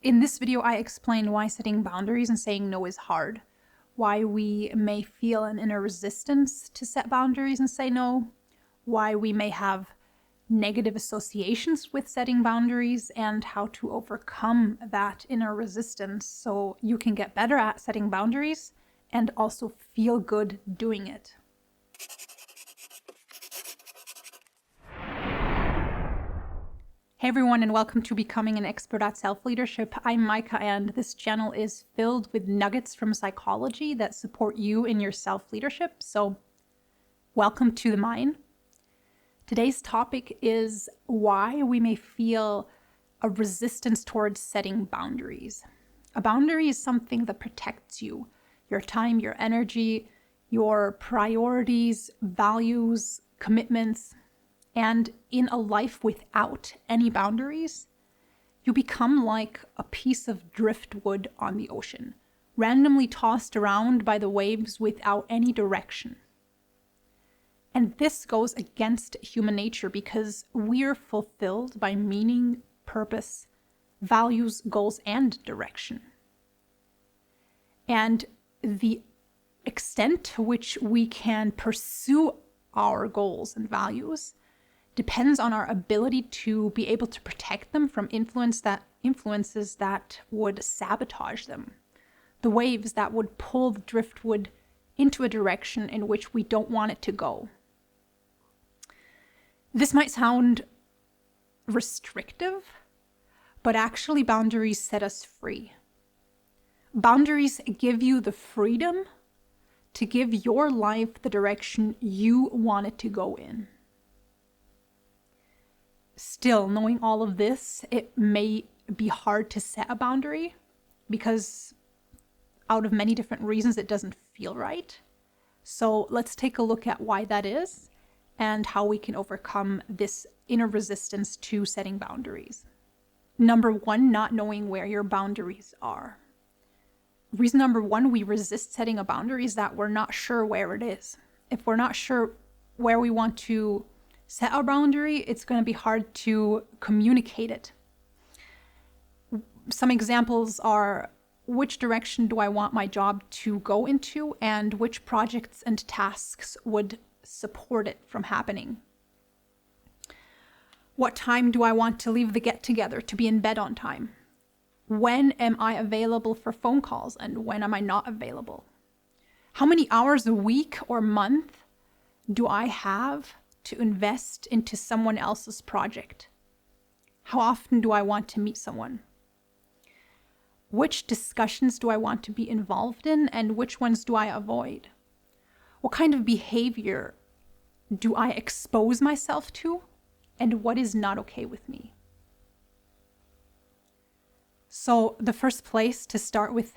In this video, I explain why setting boundaries and saying no is hard, why we may feel an inner resistance to set boundaries and say no, why we may have negative associations with setting boundaries, and how to overcome that inner resistance so you can get better at setting boundaries and also feel good doing it. Hey everyone, and welcome to Becoming an Expert at Self-Leadership. I'm Maika, and this channel is filled with nuggets from psychology that support you in your self-leadership. So welcome to the mine. Today's topic is why we may feel a resistance towards setting boundaries. A boundary is something that protects you, your time, your energy, your priorities, values, commitments. And in a life without any boundaries, you become like a piece of driftwood on the ocean, randomly tossed around by the waves without any direction. And this goes against human nature because we're fulfilled by meaning, purpose, values, goals, and direction. And the extent to which we can pursue our goals and values depends on our ability to be able to protect them from influences that would sabotage them, the waves that would pull the driftwood into a direction in which we don't want it to go. This might sound restrictive, but actually boundaries set us free. Boundaries give you the freedom to give your life the direction you want it to go in. Still, knowing all of this, it may be hard to set a boundary because out of many different reasons, it doesn't feel right. So let's take a look at why that is and how we can overcome this inner resistance to setting boundaries. Number one, not knowing where your boundaries are. Reason number one, we resist setting a boundary is that we're not sure where it is. If we're not sure where we want to set our boundary, it's going to be hard to communicate it. Some examples are, which direction do I want my job to go into, and which projects and tasks would support it from happening? What time do I want to leave the get-together to be in bed on time? When am I available for phone calls, and when am I not available? How many hours a week or month do I have to invest into someone else's project? How often do I want to meet someone? Which discussions do I want to be involved in, and which ones do I avoid? What kind of behavior do I expose myself to, and what is not okay with me? So the first place to start with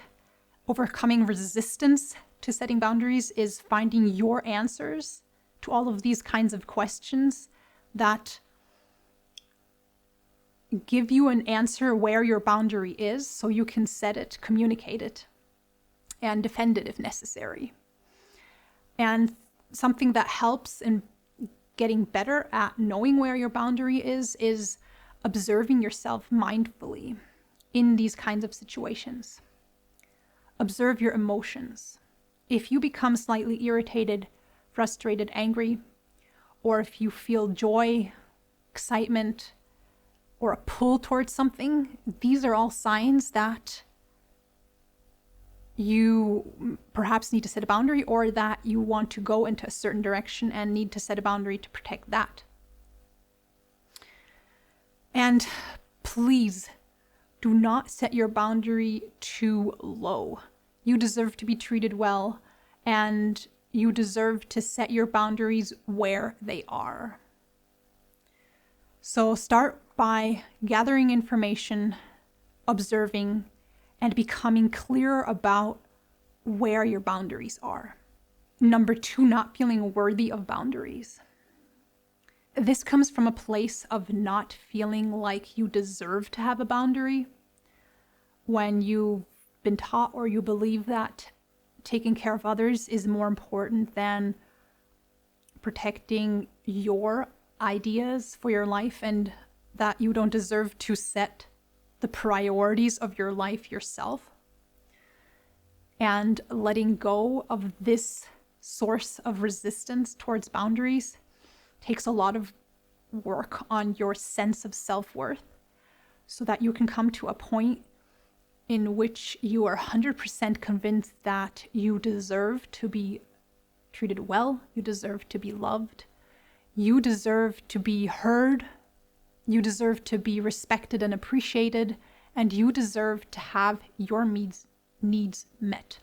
overcoming resistance to setting boundaries is finding your answers to all of these kinds of questions that give you an answer where your boundary is so you can set it, communicate it, and defend it if necessary. And something that helps in getting better at knowing where your boundary is observing yourself mindfully in these kinds of situations. Observe your emotions. If you become slightly irritated, frustrated, angry, or if you feel joy, excitement, or a pull towards something, these are all signs that you perhaps need to set a boundary, or that you want to go into a certain direction and need to set a boundary to protect that. And please do not set your boundary too low. You deserve to be treated well, and you deserve to set your boundaries where they are. So start by gathering information, observing, and becoming clearer about where your boundaries are. Number two, not feeling worthy of boundaries. This comes from a place of not feeling like you deserve to have a boundary. When you've been taught or you believe that taking care of others is more important than protecting your ideas for your life, and that you don't deserve to set the priorities of your life yourself. And letting go of this source of resistance towards boundaries takes a lot of work on your sense of self-worth, so that you can come to a point in which you are 100% convinced that you deserve to be treated well, you deserve to be loved, you deserve to be heard, you deserve to be respected and appreciated, and you deserve to have your needs met.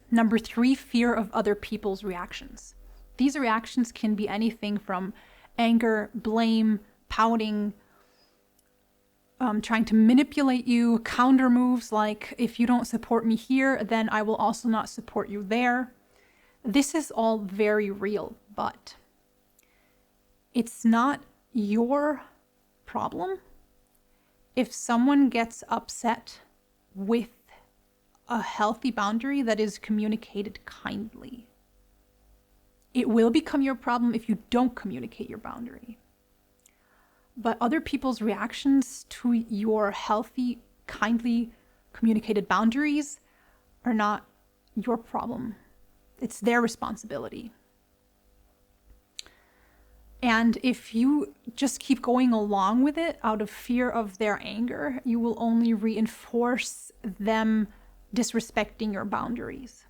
Number 3, fear of other people's reactions. These reactions can be anything from anger, blame, pouting, trying to manipulate you, counter moves like, if you don't support me here, then I will also not support you there. This is all very real, but it's not your problem if someone gets upset with a healthy boundary that is communicated kindly. It will become your problem if you don't communicate your boundary. But other people's reactions to your healthy, kindly communicated boundaries are not your problem. It's their responsibility. And if you just keep going along with it out of fear of their anger, you will only reinforce them disrespecting your boundaries.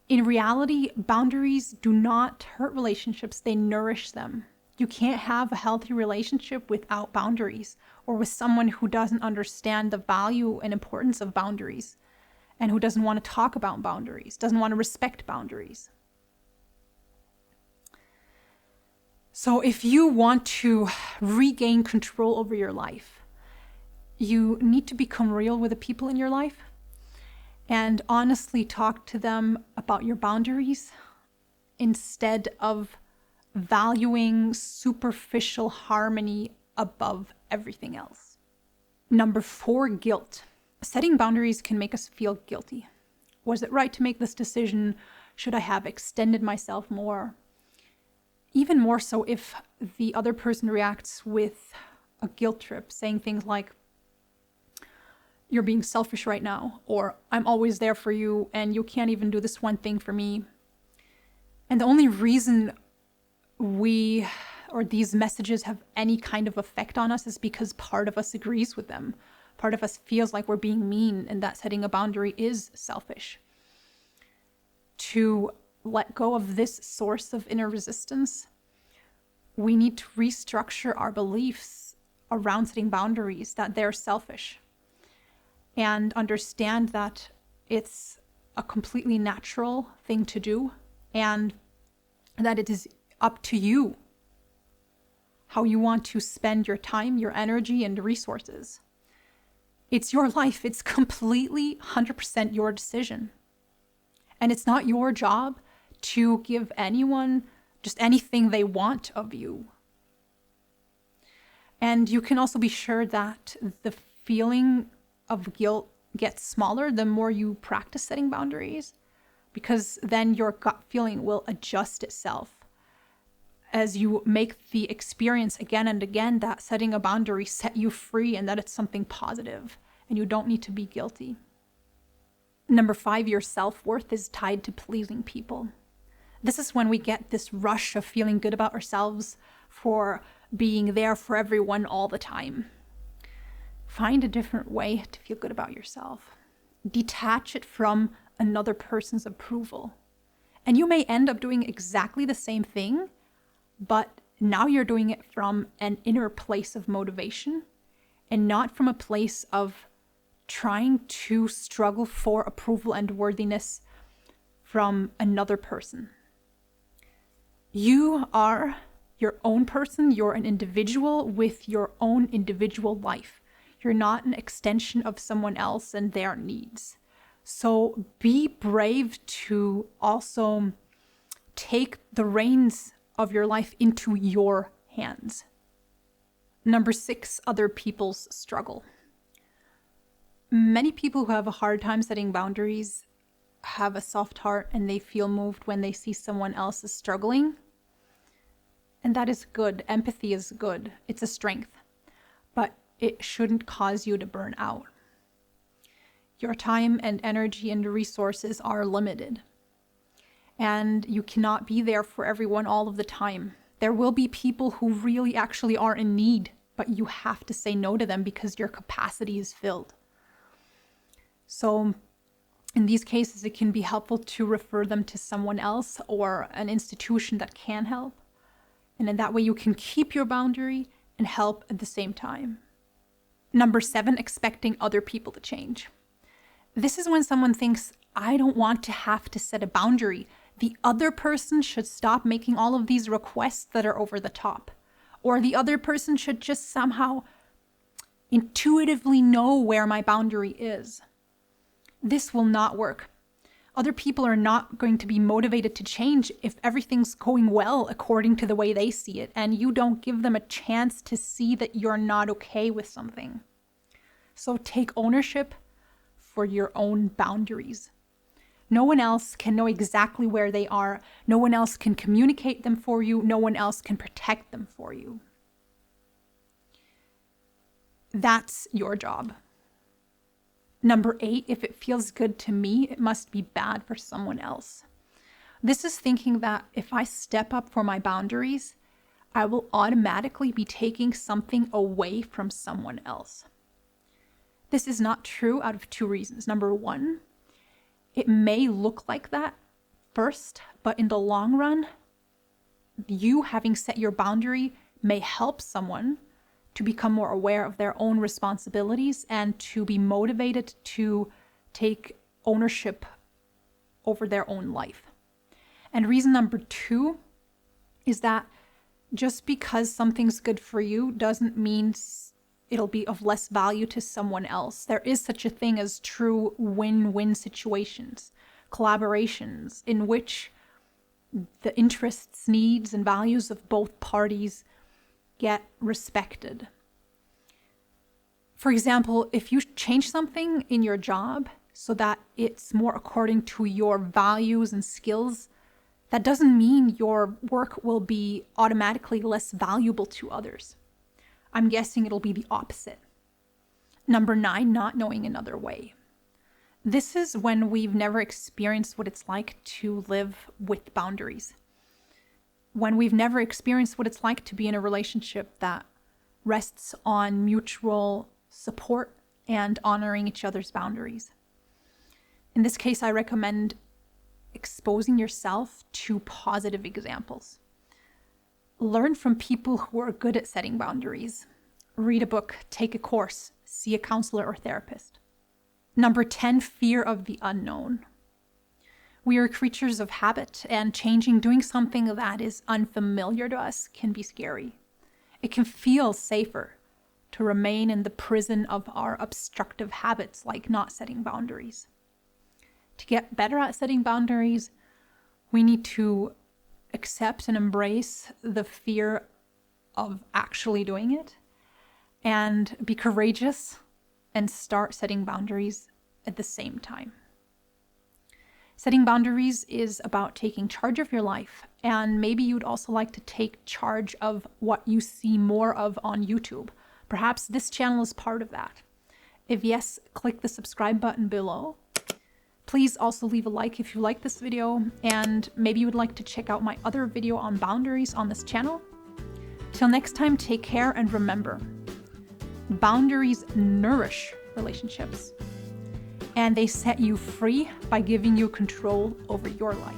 In reality, boundaries do not hurt relationships, they nourish them. You can't have a healthy relationship without boundaries, or with someone who doesn't understand the value and importance of boundaries, and who doesn't want to talk about boundaries, doesn't want to respect boundaries. So if you want to regain control over your life, you need to become real with the people in your life and honestly talk to them about your boundaries instead of valuing superficial harmony above everything else. Number 4, guilt. Setting boundaries can make us feel guilty. Was it right to make this decision? Should I have extended myself more? Even more so if the other person reacts with a guilt trip, saying things like, "You're being selfish right now," or "I'm always there for you and you can't even do this one thing for me." And the only reason these messages have any kind of effect on us is because part of us agrees with them. Part of us feels like we're being mean and that setting a boundary is selfish. To let go of this source of inner resistance, we need to restructure our beliefs around setting boundaries, that they're selfish, and understand that it's a completely natural thing to do, and that it is up to you how you want to spend your time, your energy, and resources. It's your life. It's completely 100% your decision. And it's not your job to give anyone just anything they want of you. And you can also be sure that the feeling of guilt gets smaller the more you practice setting boundaries, because then your gut feeling will adjust itself as you make the experience again and again that setting a boundary set you free and that it's something positive and you don't need to be guilty. Number 5, your self-worth is tied to pleasing people. This is when we get this rush of feeling good about ourselves for being there for everyone all the time. Find a different way to feel good about yourself. Detach it from another person's approval. And you may end up doing exactly the same thing, but now you're doing it from an inner place of motivation and not from a place of trying to struggle for approval and worthiness from another person. You are your own person. You're an individual with your own individual life. You're not an extension of someone else and their needs. So be brave to also take the reins of your life into your hands. Number 6, other people's struggle. Many people who have a hard time setting boundaries have a soft heart and they feel moved when they see someone else is struggling. And that is good. Empathy is good. It's a strength. it shouldn't cause you to burn out. Your time and energy and resources are limited, and you cannot be there for everyone all of the time. There will be people who really actually are in need, but you have to say no to them because your capacity is filled. So in these cases, it can be helpful to refer them to someone else or an institution that can help. And in that way, you can keep your boundary and help at the same time. Number 7, expecting other people to change. This is when someone thinks, I don't want to have to set a boundary. The other person should stop making all of these requests that are over the top. Or the other person should just somehow intuitively know where my boundary is. This will not work. Other people are not going to be motivated to change if everything's going well according to the way they see it, and you don't give them a chance to see that you're not okay with something. So take ownership for your own boundaries. No one else can know exactly where they are. No one else can communicate them for you. No one else can protect them for you. That's your job. Number 8, if it feels good to me, it must be bad for someone else. This is thinking that if I step up for my boundaries, I will automatically be taking something away from someone else. This is not true out of 2 reasons. Number 1, it may look like that first, but in the long run, you having set your boundary may help someone to become more aware of their own responsibilities and to be motivated to take ownership over their own life. And reason number 2 is that just because something's good for you doesn't mean it'll be of less value to someone else. There is such a thing as true win-win situations, collaborations in which the interests, needs, and values of both parties get respected. For example, if you change something in your job so that it's more according to your values and skills, that doesn't mean your work will be automatically less valuable to others. I'm guessing it'll be the opposite. Number 9, not knowing another way. This is when we've never experienced what it's like to live with boundaries. When we've never experienced what it's like to be in a relationship that rests on mutual support and honoring each other's boundaries. In this case, I recommend exposing yourself to positive examples. Learn from people who are good at setting boundaries. Read a book, take a course, see a counselor or therapist. Number 10, fear of the unknown. We are creatures of habit, and doing something that is unfamiliar to us can be scary. It can feel safer to remain in the prison of our obstructive habits, like not setting boundaries. To get better at setting boundaries, we need to accept and embrace the fear of actually doing it and be courageous and start setting boundaries at the same time. Setting boundaries is about taking charge of your life, and maybe you'd also like to take charge of what you see more of on YouTube. Perhaps this channel is part of that. If yes, click the subscribe button below. Please also leave a like if you like this video, and maybe you would like to check out my other video on boundaries on this channel. Till next time, take care, and remember, boundaries nourish relationships, and they set you free by giving you control over your life.